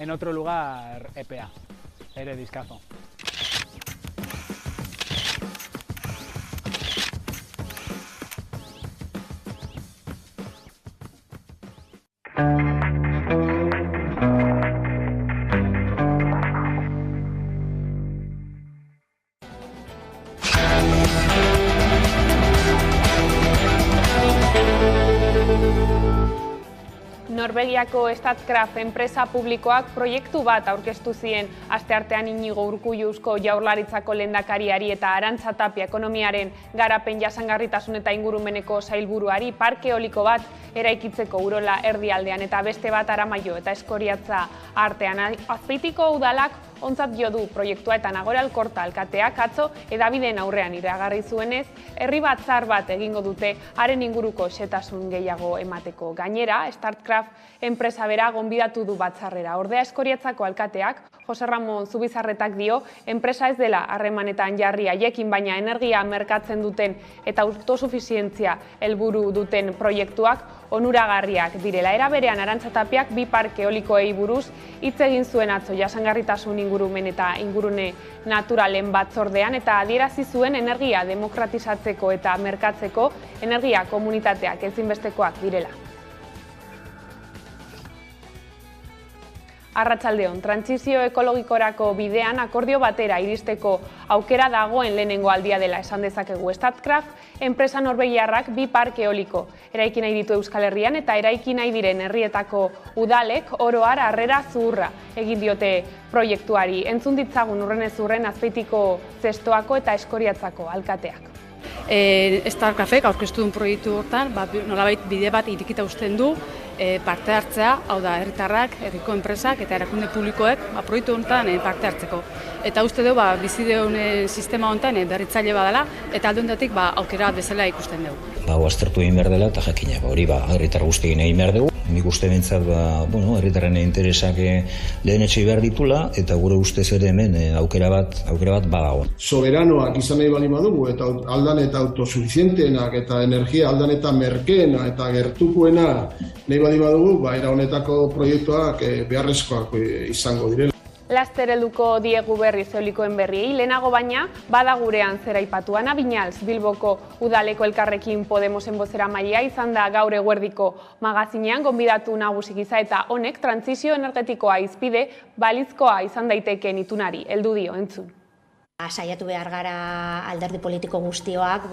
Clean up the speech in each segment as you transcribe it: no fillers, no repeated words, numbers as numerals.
En otro lugar, EPA, Ere Discazo. Norvegiako Statkraft enpresa publikoak proiektu bat aurkeztu zien asteartean Inigo Urkulluzko Jaurlaritzako lehendakariari eta Arantza Tapia ekonomiaren garapen jasangarritasun eta ingurumeneko sailburuari parke eoliko bat eraikitzeko Urola erdialdean eta beste bat Aramaio eta Eskoriatza artean. Azpeitiko udalak ontzat jo du proiektua eta Nagore Alkorta alkateak atzo hedabideen aurrean iragarri zuenez, herri batzar bat egingo dute haren inguruko xehetasun gehiago emateko. Gainera, Statkraft enpresa bera gonbidatu du batzarrera. Ordea Eskoriatzako alkateak, Jose Ramon Zubizarretak dio, enpresa ez dela harremanetan jarri haiekin, baina energia merkatzen duten eta autosufizientzia helburu duten proiektuak onuragarriak direla. Era berean Arantza Tapiak bi parke eolikoei buruz hitz egin zuen atzo jasangarritasun ingurumen eta ingurune naturalen batzordean eta adierazi zuen energia demokratizatzeko eta merkatzeko energia komunitateak ezinbestekoak direla. Arratsaldeon, trantsizio ekologikorako bidean akordio batera iristeko aukera dagoen lehenengo aldia dela esan dezakegu. Statkraft enpresa norvegiarrak bi parke eoliko eraiki nahi ditu Euskal Herrian eta eraiki nahi diren herrietako udalek oro har harrera zuhurra egin diote proiektuari. Entzun ditzagun urrenez urren Azpeitiko Zestoako eta Eskoriatzako alkateak. Statkraftek aurkeztu duen proiektu hortan, nolabait bide bat irekita uzten du parte hartzea, hau da, herritarrak, herriko enpresak eta erakunde publikoek proiektu honetan parte hartzeko. Eta uste dugu bizi dugun sistema honetan berritzaile badala eta alde honetatik aukera bezala ikusten dugu. Aztertu egin behar dela eta jakina, hori herritar guztiekin egin behar dugu. Nik uste bintzat, herritarren interesak lehenetxe behar ditula eta gure ustez ere hemen aukera bat badago. Soberanoak izan nahi bali badugu eta aldan eta autosuficienteenak eta energia aldan eta merkeena eta gertukoena nahi bali badugu, era honetako proiektuak beharrezkoak izango direla. Laster helduko diegu berriz eolikoen berriei, lehenago baina bada gurean zera aipatu. Ana Viñals, Bilboko udaleko Elkarrekin Podemosen bozeramailea izan da gaur eguerdiko magazinean gonbidatu nagusi gisa eta honek trantsizio energetikoa hizpide balizkoa izan daitekeen itunari heldu dio entzun. Saiatu behar gara alderdi politiko guztioak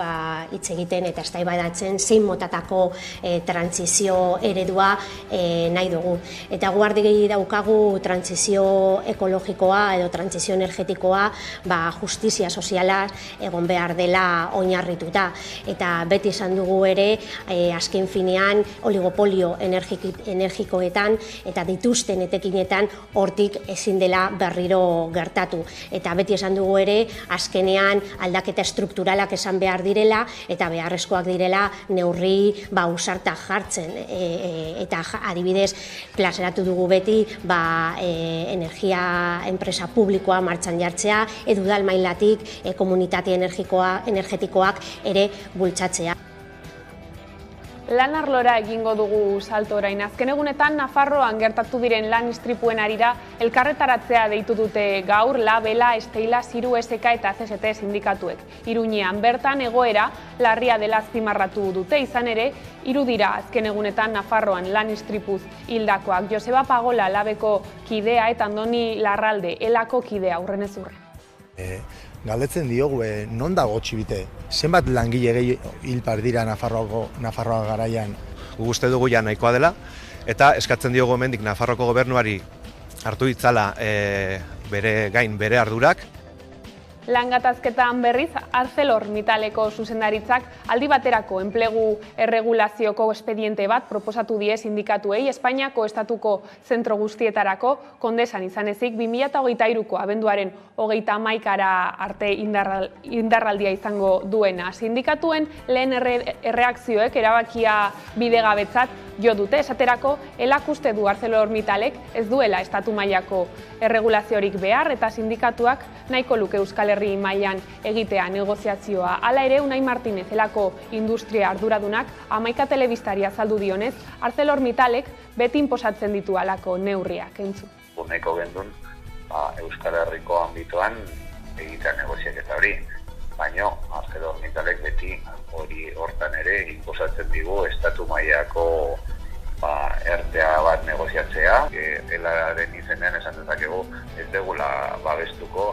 hitz egiten eta eztabaidatzen zein motatako trantsizio eredua nahi dugu. Eta gu argi daukagu trantsizio ekologikoa edo trantsizio energetikoa justizia soziala egon behar dela oinarrituta. Eta beti esan dugu ere azken finean oligopolio energikoetan eta dituzten etekinetan hortik ezin dela berriro gertatu. Eta beti esan dugu ere azkenean aldaketa estrukturalak esan behar direla eta beharrezkoak direla neurri ausarta jartzen eta adibidez plazaratu dugu beti energia enpresa publikoa martxan jartzea edo udal mailatik komunitate energetikoak ere bultzatzea. Lan arlora egingo dugu salto orain. Azken egunetan Nafarroan gertatu diren lan istripuen harira elkarretaratzea deitu dute gaur Labela, Esteila, Ziru, SK eta CST sindikatuek. Iruñean bertan egoera larria dela azpimarratu dute, izan ere, 3 dira azken egunetan Nafarroan lan istripuz hildakoak. Joseba Pagola Labeko kidea eta Andoni Larralde Elako kidea urrenez urren. Galdetzen diogu, non dago Txibite? Zenbat langile gehi hilpar dira Nafarroa garaian? Guk uste dugu ja nahikoa dela, eta eskatzen diogu hemendik Nafarroko gobernuari hartu ditzala bere gain bere ardurak. Langatazketan berriz, ArcelorMittaleko zuzendaritzak aldi baterako enplegu erregulazioko espediente bat proposatu die sindikatuei Espainiako estatuko zentro guztietarako kondesan izan ezik 2023ko abenduaren 31 arte indarraldia izango duena. Sindikatuen lehen erreakzioek erabakia bidegabetzat jo dute, esaterako Elak uste du ArcelorMittalek ez duela estatu mailako erregulaziorik behar eta sindikatuak nahiko luke Euskal Herri mailan egitea negoziazioa. Hala ere, Unai Martinez elako industria arduradunak 11 telebistari azaldu dionez, ArcelorMittalek beti inposatzen ditu halako neurriak, entzun. Nahiko gendun Euskal Herriko ambitoan egitea negoziaketa hori, baina ArcelorMittalek beti hori hortan ere inposatzen digu estatu mailako ertea bat negoziatzea, elaren izenean esan dezakegu ez degula babestuko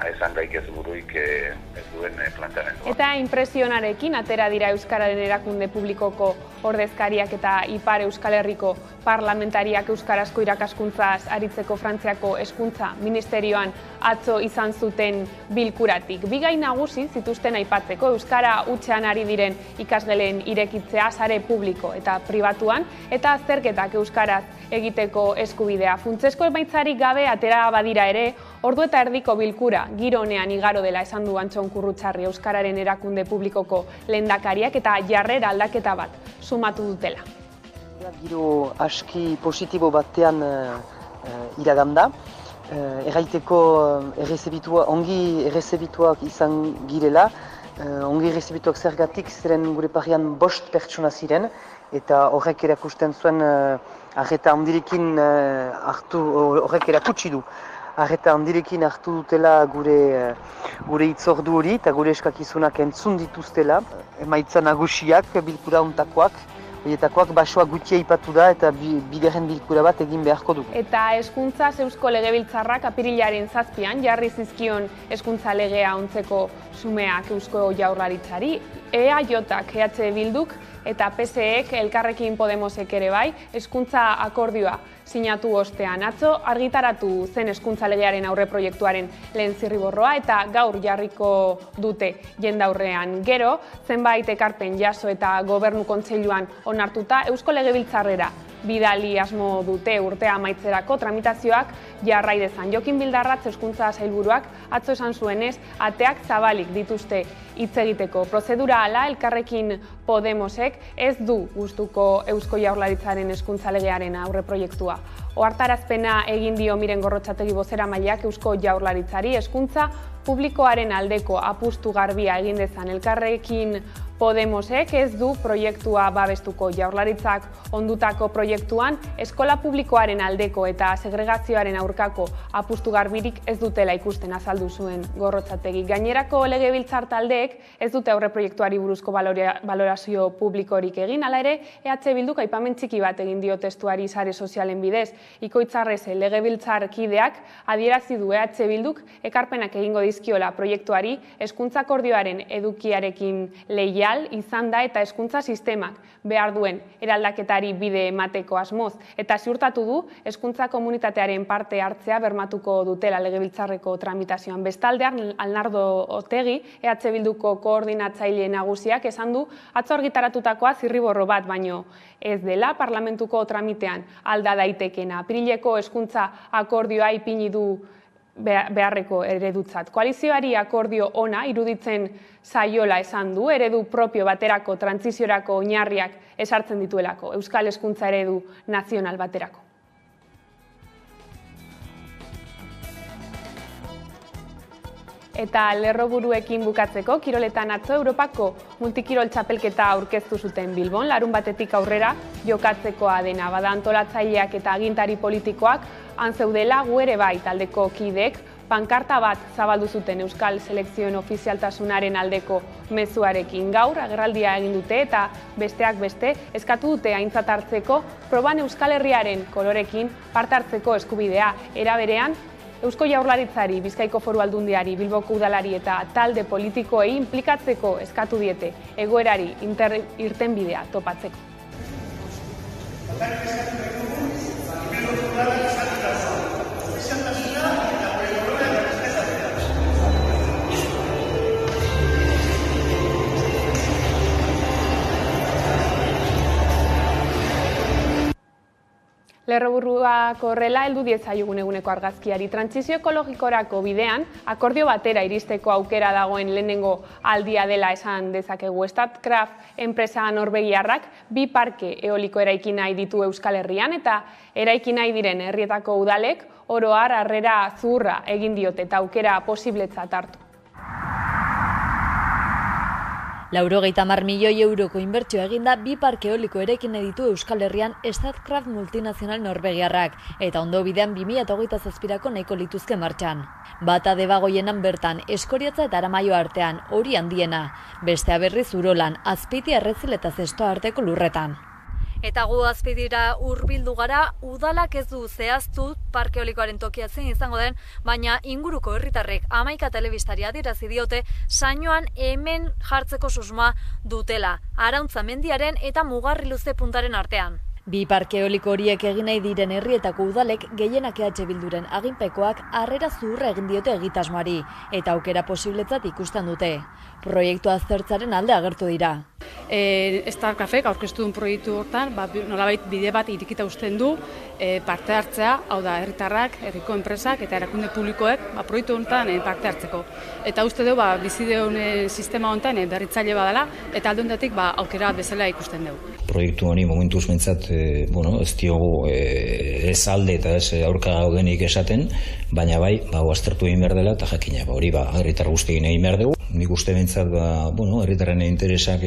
esan gaik ez buruik ez duen planteamendua. Eta impresionarekin atera dira Euskararen erakunde publikoko ordezkariak eta Ipar Euskal Herriko parlamentariak euskarazko irakaskuntzaz aritzeko Frantziako hezkuntza ministerioan atzo izan zuten bilkuratik. Bi gai nagusi zituzten aipatzeko euskara hutsean ari diren ikasgelen irekitzea sare publiko eta pribatuan eta azterketak euskaraz egiteko eskubidea. Funtsezko emaitzarik gabe atera badira ere, ordu eta erdiko bilkura giro honean igaro dela esan du Antxon Kurrutxarri Euskararen erakunde publikoko lehendakariak eta jarrera aldaketa bat sumatu dutela. Giro aski positibo batean iraganda. Erraiteko ongi errezebituak izan girela, ongi errezebituak zergatik ziren gure parian 5 pertsona ziren, eta horrek erakusten zuen arreta handirekin horrek erakutsi du. Arreta handirekin hartu dutela gure hitzordu hori eta gure eskakizunak entzun dituztela. Emaitza nagusiak, bilkura hontakoak, horietakoak basoa gutxia ipatu da eta bigarren bilkura bat egin beharko du. Eta hezkuntza Eusko Legebiltzarrak apirilaren 7an jarri zizkion hezkuntza legea ontzeko sumeak Eusko Jaurlaritzari, EAJak, EH Bilduk eta PSEek Elkarrekin Podemosek ere bai, hezkuntza akordioa sinatu ostean. Atzo argitaratu zen hezkuntza legearen aurreproiektuaren lehen zirriborroa eta gaur jarriko dute jendaurrean. Gero, zenbait ekarpen jaso eta Gobernu Kontseiluan onartuta Eusko Legebiltzarrera bidali asmo dute urtea amaitzerako tramitazioak jarrai dezan. Jokin Bildarratz hezkuntza sailburuak atzo esan zuenez, ateak zabalik dituzte hitz egiteko. Prozedura hala Elkarrekin Podemosek ez du gustuko Eusko Jaurlaritzaren hezkuntza legearen aurreproiektua. Ohartarazpena egin dio Miren Gorrotxategi bozeramaileak Eusko Jaurlaritzari hezkuntza publikoaren aldeko apustu garbia egin dezan. Elkarrekin Podemosek ez du proiektua babestuko. Jaurlaritzak ondutako proiektuan eskola publikoaren aldeko eta segregazioaren aurkako apustu garbirik ez dutela ikusten azaldu zuen Gorrotxategi. Gainerako legebiltzar taldeek ez dute aurreproiektuari buruzko balorazio publikorik egin, hala ere EH Bilduk aipamen txiki bat egin dio testuari sare sozialen bidez. Ikoitzarrez legebiltzar kideak adierazi du EH Bilduk ekarpenak egingo dizkiola proiektuari hezkuntza akordioaren edukiarekin leia izan da eta hezkuntza sistemak behar duen eraldaketari bide emateko asmoz eta ziurtatu du hezkuntza komunitatearen parte hartzea bermatuko dutela legebiltzarreko tramitazioan. Bestaldean, Alnardo Otegi, EH Bilduko koordinatzaile nagusiak esan du atzo argitaratutakoa zirriborro bat baino ez dela parlamentuko tramitean alda daitekena. Apirileko hezkuntza akordioa ipini du beharreko eredutzat. Koalizioari akordio ona iruditzen zaiola esan du, eredu propio baterako trantsiziorako oinarriak ezartzen dituelako, euskal hezkuntza eredu nazional baterako. Eta lerroburuekin bukatzeko, kiroletan atzo Europako multikirol txapelketa aurkeztu zuten Bilbon, larun batetik aurrera jokatzekoa dena. Bada antolatzaileak eta agintari politikoak han zeudela, gu ere bai taldeko kideek pankarta bat zabaldu zuten euskal selekzioen ofizialtasunaren aldeko mezuarekin. Gaur agerraldia egin dute eta besteak beste eskatu dute aintzat hartzeko proban Euskal Herriaren kolorekin parte hartzeko eskubidea. Era berean, Eusko Jaurlaritzari, Bizkaiko Foru Aldundiari, Bilboko Udalari eta talde politikoei inplikatzeko eskatu diete egoerari irtenbidea topatzeko. Lerroburuak horrela heldu diezaiogun eguneko argazkiari. Trantsizio ekologikorako bidean, akordio batera iristeko aukera dagoen lehenengo aldia dela esan dezakegu. Statkraft enpresa norvegiarrak 2 parke eoliko eraiki nahi ditu Euskal Herrian eta eraiki nahi diren herrietako udalek oro har harrera zuhurra egin diote eta aukera posibletzat hartu. €90 milioi euroko inbertsio eginda 2 parke eoliko erekin ditu Euskal Herrian Statkraft multinazional norvegiarrak eta ondo bidean 2027ko nahiko lituzke martxan. Bata Debagoienan bertan, Eskoriatza eta Aramaio artean, hori handiena, bestea berriz Urolan, Azpeitia, Errezil eta Zestoa arteko lurretan. Eta gu Azpeitira hurbildu gara, udalak ez du zehaztu parke eolikoaren tokia zein izango den, baina inguruko herritarrek 11 telebistari adierazi diote saioan hemen jartzeko susmoa dutela, Arauntza mendiaren eta Mugarri luze puntaren artean. 2 parke eoliko horiek egin nahi diren herrietako udalek gehienak Bilduren aginpekoak harrera zuhurra egin diote egitasmoari eta aukera posibletzat ikusten dute. Proiektua aztertzaren alde agertu dira. Starcafek aurkeztu duen proiektu hortan, nolabait bide bat irekita uzten du parte hartzea, hau da, herritarrak, herriko enpresak eta erakunde publikoek proiektu honetan parte hartzeko. Eta uste dugu bizideun sistema honetan berritzaile badala eta alde honetatik aukera bezala ikusten dugu. Proiektu honi momentuz mentzat, ez diogu ez alde eta ez aurka gaudenik esaten, baina bai, aztertu egin behar dela eta jakina, hori herritar guztiekin egin behar dugu. Nik uste bentzat, herritarren interesak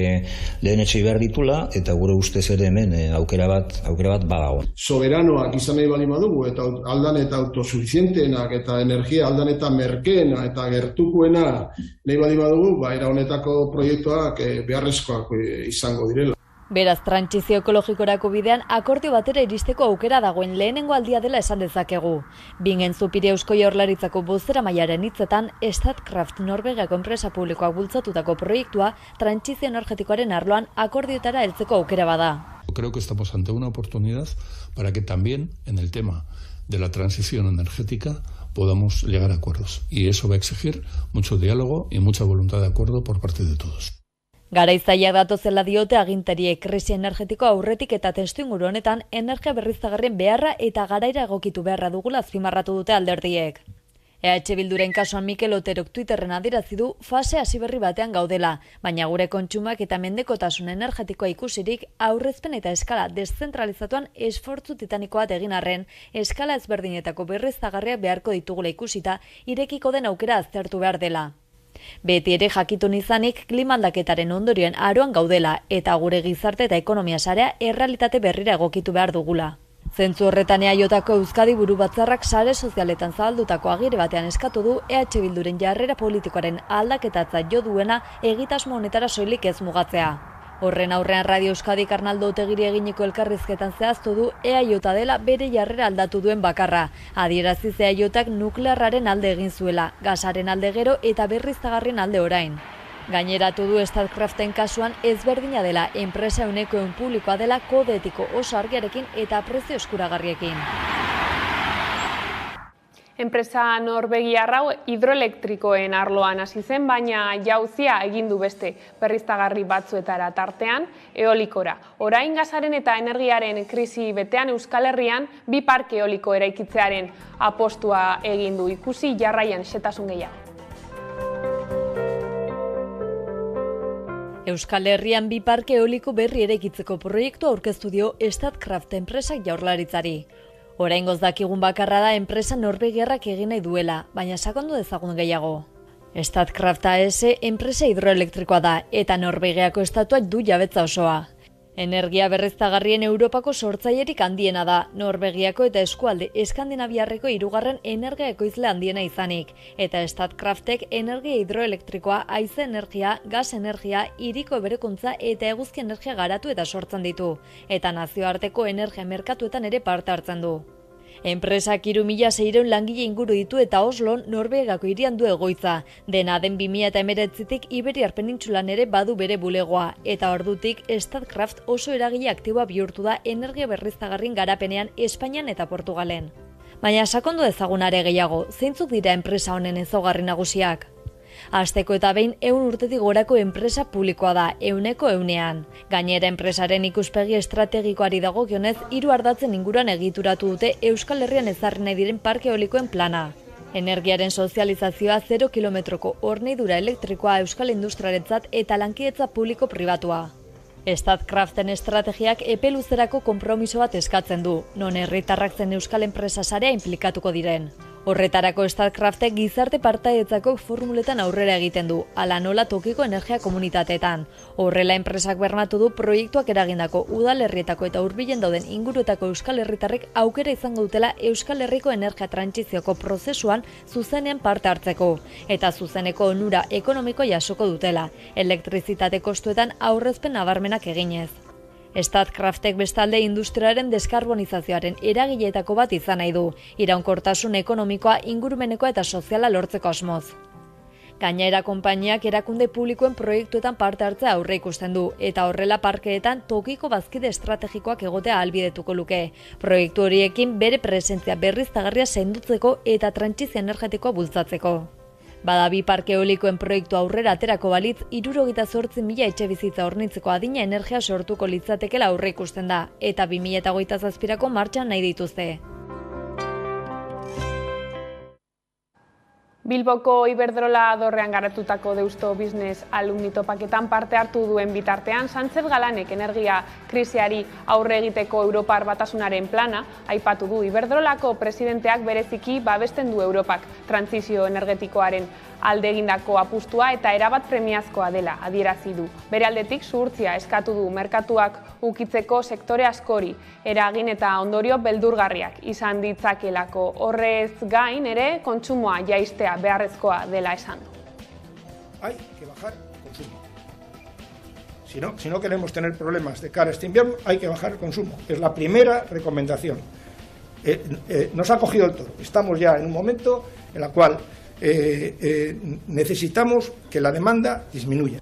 lehenetxe behar ditula, eta gure ustez ere hemen aukera bat badago. Soberanoak izan nahi bali badugu, eta aldan eta autosuficienteenak, eta energia aldan eta merkeena, eta gertukuena nahi bali badugu, era honetako proiektuak beharrezkoak izango direla. Beraz, trantsizio ekologikorako bidean akordio batera iristeko aukera dagoen lehenengo aldia dela esan dezakegu. Bingen Eusko Jaurlaritzako bozeramailearen hitzetan, Statkraft Norvegiako enpresa publikoak bultzatutako proiektua trantsizio energetikoaren arloan akordioetara heltzeko aukera bada. Creo que estamos ante una oportunidad para que también en el tema de la transición energética podamos llegar a acuerdos. Y eso va a exigir mucho diálogo y mucha voluntad de acuerdo por parte de todos. Garaizaia datozela diote agintariek krisi energetiko aurretik eta testuinguru honetan energia berriztagarrien beharra eta garaira egokitu beharra dugula azpimarratu dute alderdiek. Bilduren kasuan Mikel Oterok Twitterren adierazi du fase hasi berri batean gaudela, baina gure kontsumak eta mendekotasun energetikoa ikusirik aurrezpen eta eskala deszentralizatuan esfortzu titaniko bat egin arren, eskala ezberdinetako berriztagarriak beharko ditugula ikusita irekiko den aukera aztertu behar dela. Beti ere jakitun izanik klima aldaketaren ondorioen aroan gaudela eta gure gizarte eta ekonomia sarea errealitate berrira egokitu behar dugula. Zentzu horretan EAJko Euskadi buru batzarrak sare sozialetan zabaldutako agire batean eskatu du Bilduren jarrera politikoaren aldaketatzat jo duena egitasmo honetara soilik ez mugatzea. Horren aurrean Radio Euskadik Arnaldo Otegiri eginiko elkarrizketan zehaztu du EAJ dela bere jarrera aldatu duen bakarra. Adieraziz EAJak nuklearraren alde egin zuela, gasaren alde gero eta berriztagarrien alde orain. Gaineratu du Statkraften kasuan ezberdina dela, enpresa ehuneko publikoa dela kode etiko oso argiarekin eta prezio eskuragarriekin. Enpresa norvegiarra hidroelektrikoen arloan hasi zen, baina jauzia egin du beste berriztagarri batzuetara tartean eolikora. Orain gasaren eta energiaren krisi betean Euskal Herrian 2 parke eoliko eraikitzearen apostua egin du, ikusi jarraian xetasun gehiago. Euskal Herrian 2 parke eoliko berri eraikitzeko proiektu aurkeztu dio Statkraft enpresak Jaurlaritzari. Oraingoz dakigun bakarra da enpresa norvegiarrak egin nahi duela, baina sakondu dezagun gehiago. Statkraft AS enpresa hidroelektrikoa da eta Norvegiako estatuak du jabetza osoa. Energia berriztagarrien Europako sortzailerik handiena da, Norvegiako eta eskualde Eskandinaviarreko 3. energia ekoizle handiena izanik, eta Statkraftek energia hidroelektrikoa, haize energia, gas energia, hiriko berekuntza eta eguzki energia garatu eta sortzen ditu, eta nazioarteko energia merkatuetan ere parte hartzen du. Enpresak 3.600 langile inguru ditu eta Oslon Norvegako hirian du egoitza. Dena den 2019tik Iberiar penintsulan ere badu bere bulegoa eta ordutik Statkraft oso eragile aktiboa bihurtu da energia berriztagarrien garapenean Espainian eta Portugalen. Baina sakondu ezagunare gehiago, zeintzuk dira enpresa honen ezaugarri nagusiak? Hasteko eta behin 100 urtetik gorako enpresa publikoa da, 100%. Gainera enpresaren ikuspegi estrategikoari dagokionez 3 ardatzen inguruan egituratu dute Euskal Herrian ezarri nahi diren parke eolikoen plana. Energiaren sozializazioa 0 kilometroko hornidura elektrikoa euskal industriarentzat eta lankidetza publiko-pribatua. Statkraften estrategiak epe luzerako konpromiso bat eskatzen du, non herritarrak zen euskal enpresa sarea inplikatuko diren. Horretarako Statkraftek gizarte partaidetzako formuletan aurrera egiten du, hala nola tokiko energia komunitateetan. Horrela enpresak bermatu du proiektuak eragindako udalerrietako eta hurbilen dauden inguruetako euskal herritarrek aukera izango dutela Euskal Herriko energia trantsizioko prozesuan zuzenean parte hartzeko, eta zuzeneko onura ekonomiko jasoko dutela, elektrizitate kostuetan aurrezpen nabarmenak eginez. Statkraftek bestalde industriaren deskarbonizazioaren eragileetako bat izan nahi du, iraunkortasun ekonomikoa, ingurumenekoa eta soziala lortzeko asmoz. Gainera konpainiak erakunde publikoen proiektuetan parte hartzea aurre ikusten du, eta horrela parkeetan tokiko bazkide estrategikoak egotea ahalbidetuko luke. Proiektu horiekin bere presentzia berriztagarria sendotzeko eta trantsizio energetikoa bultzatzeko. Bada bi parke eolikoen proiektu aurrera aterako balitz, 78.000 etxebizitza hornitzeko adina energia sortuko litzatekela aurre ikusten da, eta 2027ko martxan nahi dituzte. Bilboko Iberdrola dorrean garatutako Deusto Business alumni topaketan parte hartu duen bitartean, Sánchez Galanek energia krisiari aurre egiteko Europar Batasunaren plana aipatu du. Iberdrolako presidenteak bereziki babesten du Europak trantsizio energetikoaren alde egindako apustua eta erabat premiazkoa dela adierazi du. Bere aldetik zuhurtzia eskatu du merkatuak ukitzeko sektore askori eragin eta ondorio beldurgarriak izan ditzakelako. Horrez gain ere kontsumoa jaistea beharrezkoa dela esan du. Hay que bajar el consumo. Si no queremos tener problemas de cara a este invierno, hay que bajar el consumo. Es la primera recomendación. Nos ha cogido el toro. Estamos ya en un momento en el cual necesitamos que la demanda disminuya.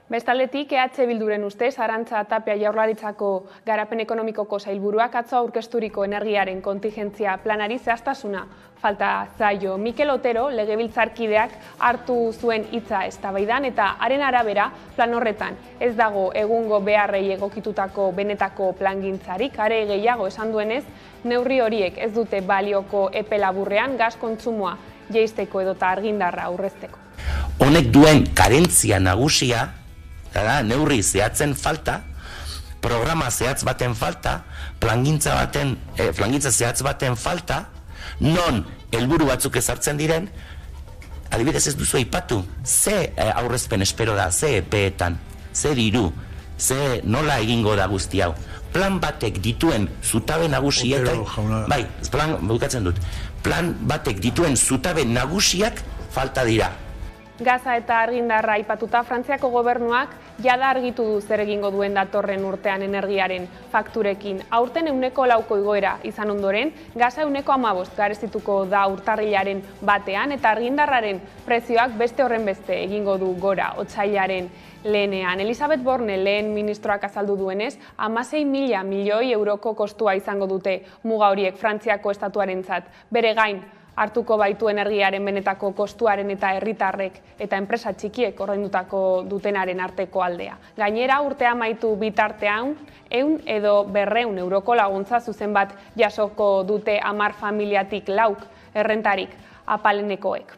Bestaldetik, EH Bilduren ustez, Arantza Tapia Jaurlaritzako garapen ekonomikoko sailburuak atzo aurkezturiko energiaren kontingentzia planari zehaztasuna falta zaio. Mikel Otero, legebiltzarkideak hartu zuen hitza eztabaidan eta haren arabera plan horretan ez dago egungo beharrei egokitutako benetako plangintzarik, are gehiago esan duenez, neurri horiek ez dute balioko epe laburrean gas kontsumoa jaisteko edota argindarra aurrezteko. Honek duen karentzia nagusia da neurri zehatzen falta, programa zehatz baten falta, plangintza zehatz baten falta, non helburu batzuk ezartzen diren, adibidez ez duzu aipatu, ze aurrezpen espero da, ze epeetan, ze diru, ze nola egingo da guzti hau. Plan batek dituen zutabe nagusietan, bai, bukatzen dut, plan batek dituen zutabe nagusiak falta dira. Gaza eta argindarra aipatuta, Frantziako gobernuak jada argitu du zer egingo duen datorren urtean energiaren fakturekin. Aurten 4% igoera izan ondoren, gaza 15% garestituko da urtarrilaren batean eta argindarraren prezioak beste horren beste egingo du gora otsailaren lehenean. Elisabeth Borne lehen ministroak azaldu duenez, 16.000 milioi euroko kostua izango dute muga horiek Frantziako estatuarentzat. Bere gain hartuko baitu energiaren benetako kostuaren eta herritarrek eta enpresa txikiek ordaindutako dutenaren arteko aldea. Gainera, urtea amaitu bitartean, 100 edo 200 euroko laguntza zuzen bat jasoko dute 10 familiatik 4 errentarik apalenekoek.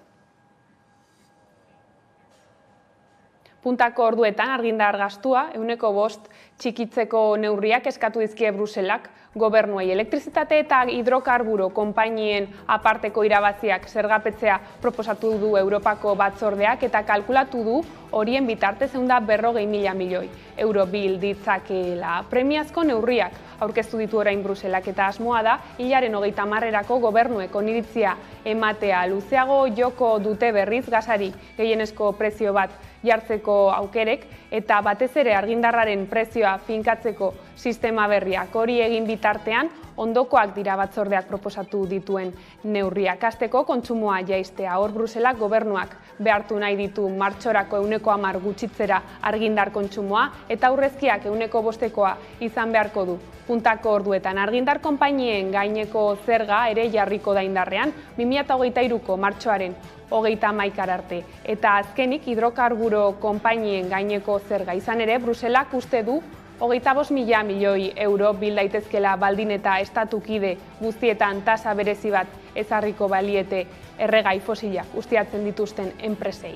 Puntako orduetan argindar gastua 5% txikitzeko neurriak eskatu dizkie Bruselak gobernuei. Elektrizitate eta hidrokarburo konpainien aparteko irabaziak zergapetzea proposatu du Europako batzordeak eta kalkulatu du horien bitartez 140.000 milioi euro bil ditzakeela. Premiazko neurriak aurkeztu ditu orain Bruselak eta asmoa da hilaren 30erako gobernuek oniritzia ematea. Luzeago joko dute berriz gasari gehienezko prezio bat jartzeko aukerek eta batez ere argindarraren prezioa finkatzeko sistema berriak. Hori egin bitartean, ondokoak dira batzordeak proposatu dituen neurriak. Hasteko kontsumoa jaistea. Hor Bruselak gobernuak behartu nahi ditu martxorako 10% gutxitzera argindar kontsumoa eta aurrezkiak 5%koa izan beharko du. Puntako orduetan argindar konpainien gaineko zerga ere jarriko da indarrean 2023ko martxoaren 31 arte. Eta azkenik hidrokarburo konpainien gaineko zerga izan ere Bruselak uste du 25.000 milioi euro bil daitezkela baldin eta estatukide guztietan tasa berezi bat ezarriko baliete erregai fosilak ustiatzen dituzten enpresei.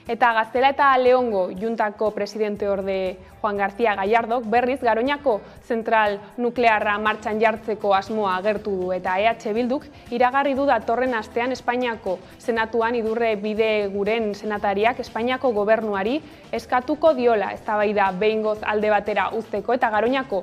Eta Gaztela eta Leongo juntako presidente orde Juan García Gallardok berriz Garoñako zentral nuklearra martxan jartzeko asmoa agertu du eta EH Bilduk iragarri du datorren astean Espainiako Senatuan Idurre Bideguren senatariak Espainiako gobernuari eskatuko diola eztabaida behingoz alde batera uzteko eta Garoñako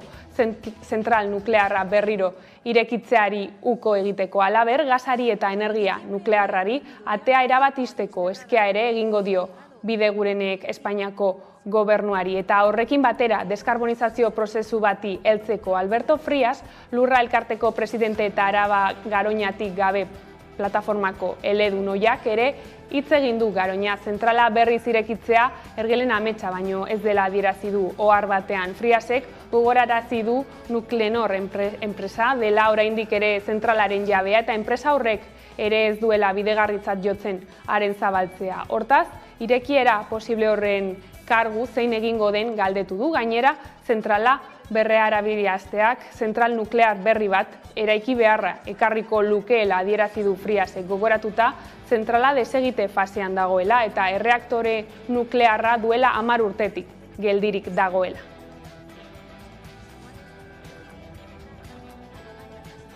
zentral nuklearra berriro irekitzeari uko egiteko. Halaber, gasari eta energia nuklearrari atea erabat ixteko eskea ere egingo dio Bidegurenek Espainiako gobernuari. Eta horrekin batera, deskarbonizazio prozesu bati heltzeko Alberto Frias, Lurra Elkarteko presidente eta Araba Garoñatik gabe plataformako eledun ohiak ere hitz egin du Garoña zentrala berriz irekitzea ergelen ametsa baino ez dela adierazi du ohar batean. Friasek gogorarazi du Nuklenor enpresa dela oraindik ere zentralaren jabea eta enpresa horrek ere ez duela bidegarritzat jotzen haren zabaltzea. Hortaz, irekiera posible horren kargu zein egingo den galdetu du. Gainera, zentrala berrerabiltzeak zentral nuklear berri bat eraiki beharra ekarriko lukeela adierazi du Friasek gogoratuta, zentrala desegite fasean dagoela eta erreaktore nuklearra duela 10 urtetik geldirik dagoela.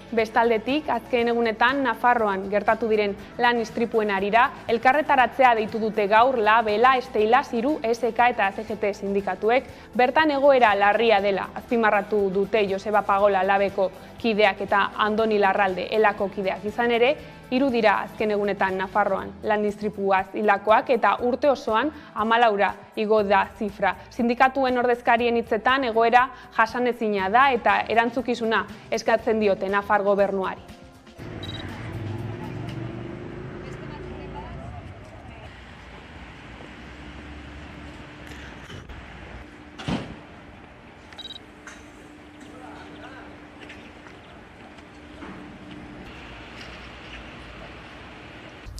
Bestaldetik, azken egunetan Nafarroan gertatu diren lan istripuen harira, elkarretaratzea deitu dute gaur LAB, ELA, Esteila, Ziru, SK eta CGT sindikatuek, bertan egoera larria dela, azpimarratu dute Joseba Pagola LABeko kideak eta Andoni Larralde ELAko kideak. Izan ere, 3 dira azken egunetan Nafarroan lan istripuaz hilakoak eta urte osoan 14 igo da zifra. Sindikatuen ordezkarien hitzetan egoera jasanezina da eta erantzukizuna eskatzen diote Nafar gobernuari.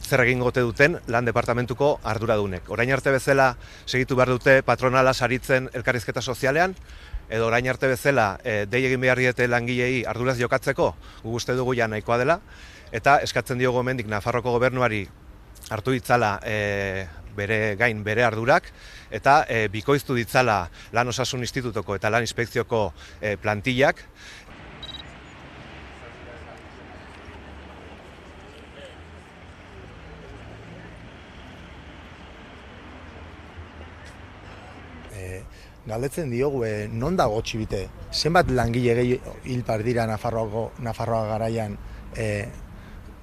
Zer egingo ote duten lan departamentuko arduradunek. Orain arte bezala segitu behar dute patronala saritzen elkarrizketa sozialean, edo orain arte bezala dei egin behar diete langilei arduraz jokatzeko, gu uste dugu ja nahikoa dela, eta eskatzen diogu hemendik Nafarroko gobernuari hartu ditzala bere gain bere ardurak, eta bikoiztu ditzala Lan Osasun Institutuko eta Lan Inspekzioko plantillak, galdetzen diogu, non dago txibite? Zenbat langile gehi hilpar dira Nafarroa garaian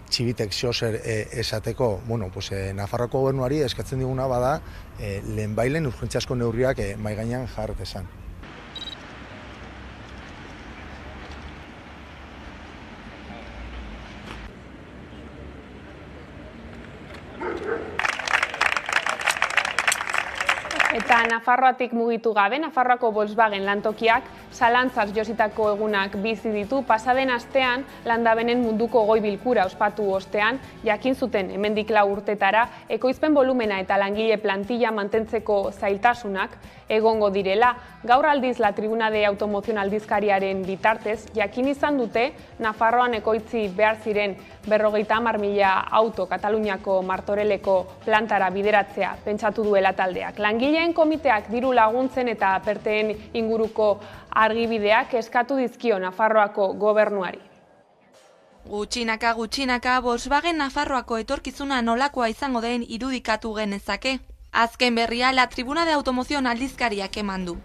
txibitek zozer esateko? Bueno, Nafarroako gobernuari eskatzen diguna bada lehenbailen urgentziazko neurriak mahai gainean jarretezan. Eta Nafarroatik mugitu gabe, Nafarroako Volkswagen lantokiak zalantzaz jositako egunak bizi ditu. Pasaden astean landabenen munduko goi bilkura ospatu ostean, jakin zuten hemendik 4 urtetara ekoizpen volumena eta langile plantilla mantentzeko zailtasunak egongo direla. Gaur aldiz La Tribuna de Automoción aldizkariaren bitartez, jakin izan dute Nafarroan ekoitzi behar ziren 50.000 auto Kataluniako Martorelleko plantara bideratzea pentsatu duela taldeak. Langileen komiteak diru laguntzen eta perteen inguruko argibideak eskatu dizkio Nafarroako gobernuari. Gutxinaka, Volkswagen Nafarroako etorkizuna nolakoa izango den irudikatu genezake. Azken berria La Tribuna de Automoción aldizkariak eman du.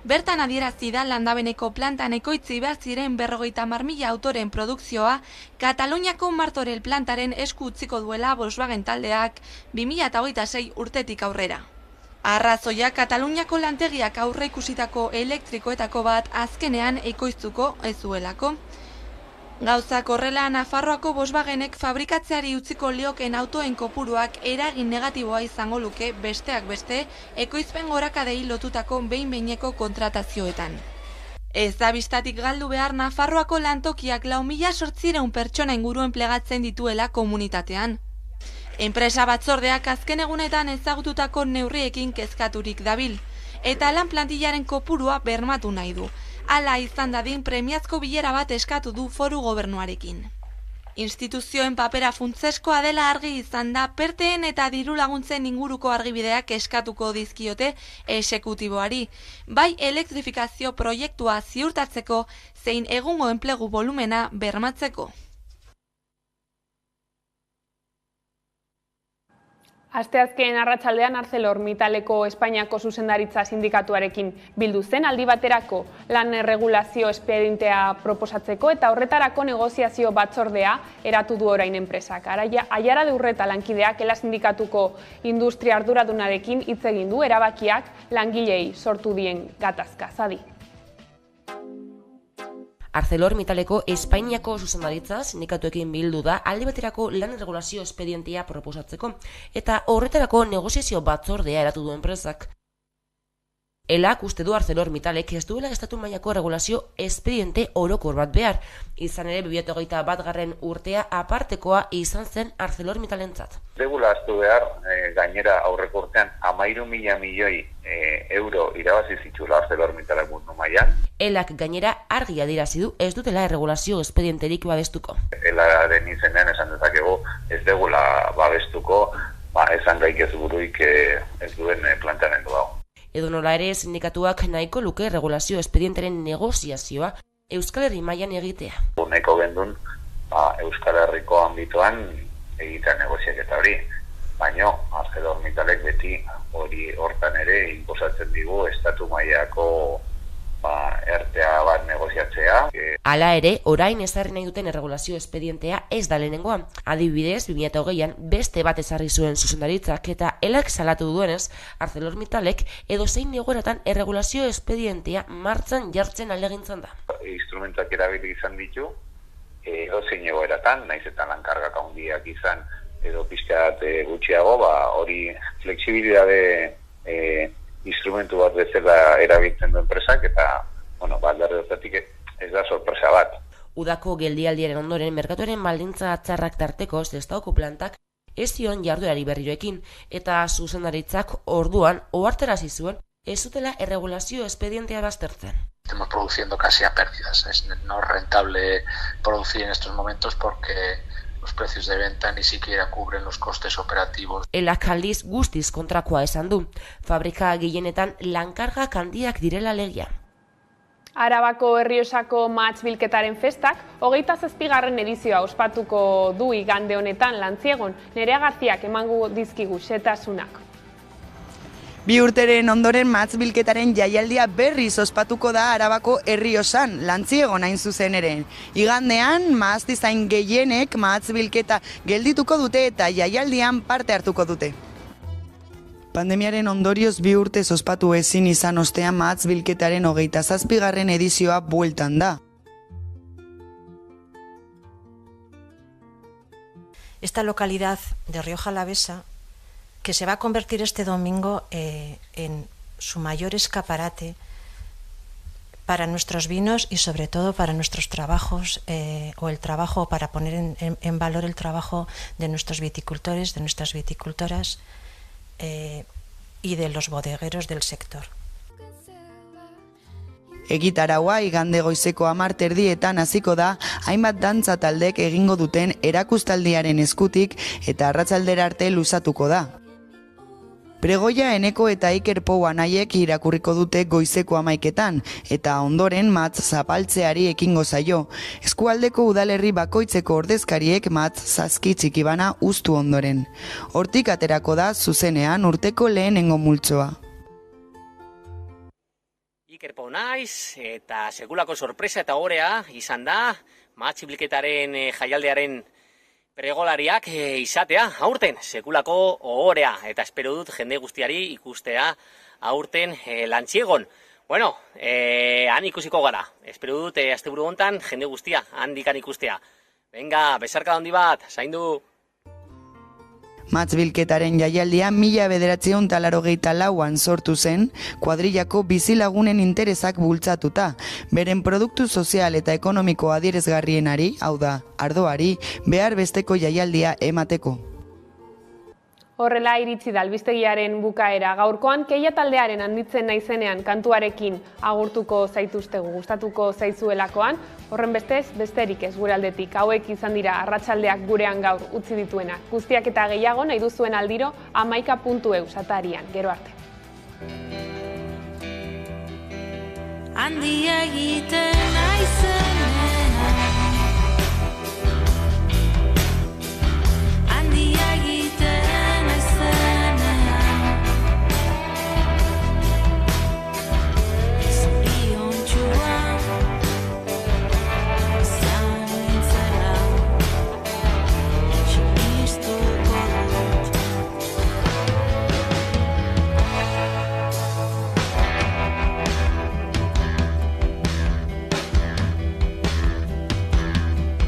Bertan adierazi da landabeneko plantan ekoitzi behar ziren 50.000 autoren produkzioa Kataluniako Martorell plantaren esku utziko duela Volkswagen taldeak 2026 urtetik aurrera. Arrazoia Kataluniako lantegiak aurre ikusitako elektrikoetako bat azkenean ekoiztuko ez duelako. Gauzak horrela, Nafarroako Volkswagenek fabrikatzeari utziko lioken autoen kopuruak eragin negatiboa izango luke besteak beste ekoizpen gorakadei lotutako behin-behineko kontratazioetan. Ez da bistatik galdu behar Nafarroako lantokiak 4.800 pertsona inguru enplegatzen dituela komunitatean. Enpresa batzordeak azken egunetan ezagututako neurriekin kezkaturik dabil, eta lan plantillaren kopurua bermatu nahi du. Hala izan dadin premiazko bilera bat eskatu du foru gobernuarekin. instituzioen papera funtzeskoa dela argi izan da, perteen eta diru laguntzen inguruko argibideak eskatuko dizkiote exekutiboari, bai elektrifikazio proiektua ziurtatzeko zein egungo enplegu volumena bermatzeko. Asteazken arratsaldean ArcelorMittaleko Espainiako zuzendaritza sindikatuarekin bildu zen aldi baterako lan erregulazio espedientea proposatzeko eta horretarako negoziazio batzordea eratu du orain enpresak. Aiara de Urreta lankideak Ela sindikatuko industria arduradunarekin hitz egin du erabakiak langilei sortu dien gatazka. Zadi. ArcelorMittaleko Espainiako zuzendaritza sindikatuekin bildu da aldi baterako lan erregulazio espedientea proposatzeko eta horretarako negoziazio batzordea eratu du enpresak. Elak uste du ArcelorMittalek ez duela estatu mailako regulazio espediente orokor bat behar, izan ere 2021 urtea apartekoa izan zen ArcelorMittalentzat. Degula aztu behar, gainera aurreko urtean 13.000 milioi euro irabazi zitula ArcelorMittalek mundu mailan. Elak gainera argi adierazi du ez dutela erregulazio espedienterik babestuko. Elaren izenean esan dezakegu ez degula babestuko, esan gaik ez buruik ez duen planteamendu dago. Edo nola ere sindikatuak nahiko luke regulazio espedienteren negoziazioa Euskal Herri mailan egitea. Nahiko gendun Euskal Herriko ambitoan egitea negoziaketa hori, baina ArcelorMittalek beti hori hortan ere inposatzen digu estatu mailako ertea bat negoziatzea. Hala ere, orain ezarri nahi duten erregulazio espedientea ez da lehenengoa. Adibidez, 2020an beste bat ezarri zuen zuzendaritzak eta Elak salatu duenez, ArcelorMittalek edozein egoeratan erregulazio espedientea martxan jartzen ahalegintzen da. Instrumentak erabili izan ditu, edozein egoeratan, naiz eta lankargak handiak izan edo pixkat gutxiago, hori flexibilitate instrumentu bat bezala erabiltzen du enpresak eta, alderdi horretatik ez da sorpresa bat. Udako geldialdiaren ondoren merkatuaren baldintza txarrak tarteko Sestaoko plantak ez zion jarduerari berriroekin eta zuzendaritzak orduan ohartarazi zuen ez zutela erregulazio espedientea baztertzen. Estamos produciendo casi a pérdidas. Es no rentable producir en estos momentos porque los precios de venta ni siquiera cubren los costes operativos. Elak aldiz guztiz kontrakoa esan du. Fabrika gehienetan lankargak handiak direla alegia. Arabako Errioxako mahats bilketaren festak 27. edizioa ospatuko du igande honetan Lantziegon. Nerea Garziak emango dizkigu xetasunak. Bi urteren ondoren mahats bilketaren jaialdia berriz ospatuko da Arabako Errioxan, Lantziegon hain zuzen ere. Igandean, mahastizan gehienek mahats bilketa geldituko dute eta jaialdian parte hartuko dute. Pandemiaren ondorioz bi urtez ospatu ezin izan ostean mahats bilketaren 27. edizioa bueltan da. Esta localidad de Rioja Alavesa, que se va a convertir este domingo en su mayor escaparate para nuestros vinos y sobre todo para nuestros trabajos o el trabajo, para poner en valor el trabajo de nuestros viticultores, de nuestras viticultoras y de los bodegueros del sector. Egitaraua igande goizeko 10:00 hasiko da, hainbat dantza taldek egingo duten erakustaldiaren eskutik eta arratsaldera arte luzatuko da. Pregoia Eneko eta Iker Pou anaiek irakurriko dute goizeko 11:00 eta ondoren mahats zapaltzeari ekingo zaio. Eskualdeko udalerri bakoitzeko ordezkariek mahats zazki txikibana uztu ondoren. Hortik aterako da zuzenean urteko lehenengo multzoa. Iker Pou naiz eta sekulako sorpresa eta ohorea izan da mahats bilketaren jaialdearen pregolariak izatea, aurten sekulako ohorea, eta espero dut jende guztiari ikustea aurten Lantziegon. Bueno, han ikusiko gara, espero dut asteburu hontan jende guztia handikan ikustea. Venga, besarka handi bat, zaindu! Mahats bilketaren jaialdia 1984an sortu zen, kuadrillako bizilagunen interesak bultzatuta, beren produktu sozial eta ekonomiko adierazgarrienari, hau da, ardoari, behar besteko jaialdia emateko. Horrela iritsi da albistegiaren bukaera. Gaurkoan Keia taldearen handitzen naizenean kantuarekin agurtuko zaituztegu, gustatuko zaizuelakoan, horren besterik ez gure aldetik. Hauek izan dira arratsaldeak gurean gaur utzi dituenak. Guztiak eta gehiago nahi duzuen aldiro 11.eus atarian. Gero arte. Handia egiten naizen